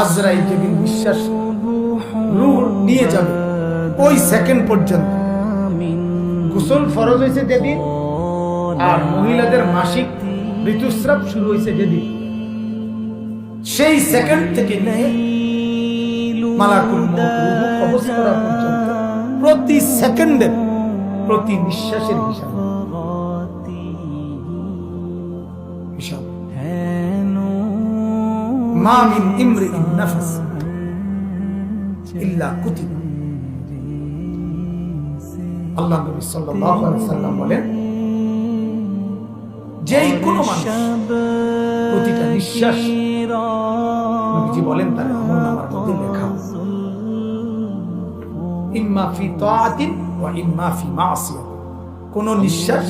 আজরাইল যেদিন নিঃশ্বাস রূহ নিয়ে যাবে ওই সেকেন্ড পর্যন্ত গোসল ফরজ হয়েছে যেদিন, আর মহিলাদের মাসিক ঋতুস্রাব শুরু হয়েছে যেদিন, সেই সেকেন্ড থেকে নিয়ে মালাকুল মউত রূহ কবজ করা পর্যন্ত প্রতি সেকেন্ডের প্রতি নিঃশ্বাসের হিসাব মা মিন ইমরিইন নাফাস ইল্লা কুতিবা। আল্লাহ নবী সাল্লাল্লাহু আলাইহি সাল্লাম বলেন, যেই কোন মানুষ প্রতিটা নিঃশ্বাস নবীজি বলেন তার আমলনামার মধ্যে লেখা, ইম্মা ফি তাআতিন ওয়া ইম্মা ফি মাসিয়াত। কোন নিঃশ্বাস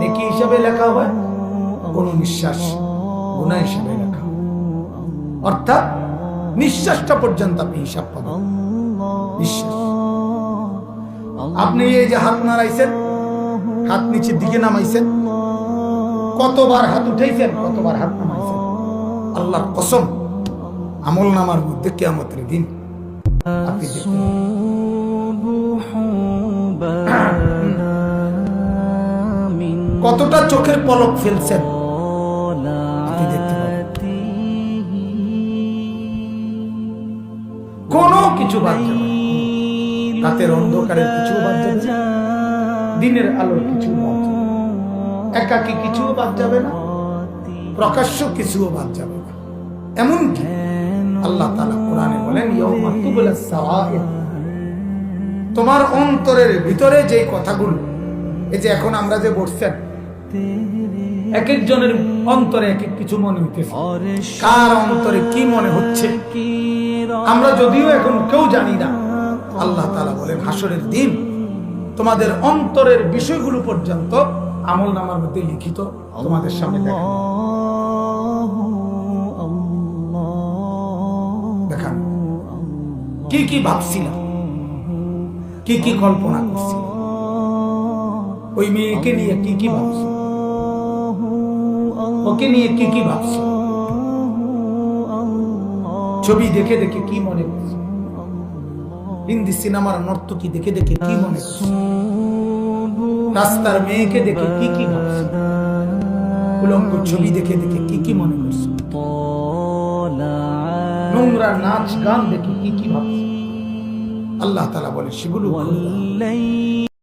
নেকি হিসাবে লেখা হয়, কোন নিঃশ্বাস গুনাহ হিসাবে লেখা হয়। অর্থাৎ নিঃশ্বাসটা পর্যন্ত আপনি হিসাব পাবেন। নিঃশ্বাস আপনি এই যে হাত নাড়াইছেন, হাত নিচের দিকে নামাইছেন, কতবার হাত উঠাইছেন, কতবার হাত নামাইছেন, আল্লাহর কসম আমল নামার মধ্যে কিয়ামতের দিন আপনি দেখতে কতটা চোখের পলক ফেলছেন আপনি দেখতে পাবেন। কোনো কিছু বাদ যাবে না, রাতের অন্ধকারের কিছু বাদ যাবে না, দিনের আলোর কিছু বাদ যাবে না, একাকী কিছু বাদ যাবে না, প্রকাশ্য কিছু বাদ যাবে না। এমনকি আল্লাহ তাআলা কোরআনে বলেন, ইয়াউমা তুবলাস সারাইর, তোমার অন্তরের ভিতরে যে কথাগুলো, এই যে এখন আমরা যে বলছেন, এক একজনের অন্তরে এক এক কিছু মনে হইতেছে, কার অন্তরে কি মনে হচ্ছে আমরা যদিও এখন কেউ জানি না। আল্লাহ তাআলা বলেন, হাসরের দিন তোমাদের অন্তরের বিষয়গুলো পর্যন্ত আমলনামার মধ্যে লিখিত তোমাদের সামনে দেখান কি কি ভাবছিলাম, কি কি কল্পনা করছিলাম, ওই মেয়েকে নিয়ে কি কি ভাবছি, ওকে নিয়ে কি কি ভাবছি, ছবি দেখে দেখে কি মনে করছি, হিন্দি সিনেমার নর্তকী দেখে দেখে কি মনে করছি, রাস্তার মেয়েকে দেখে কি কি ভাবছি, উলঙ্গ ছবি দেখে দেখে কি কি মনে করছি, নোংরা নাচ গান দেখে কি কি ভাবছি। আল্লাহ তাআলা বলে সেগুলো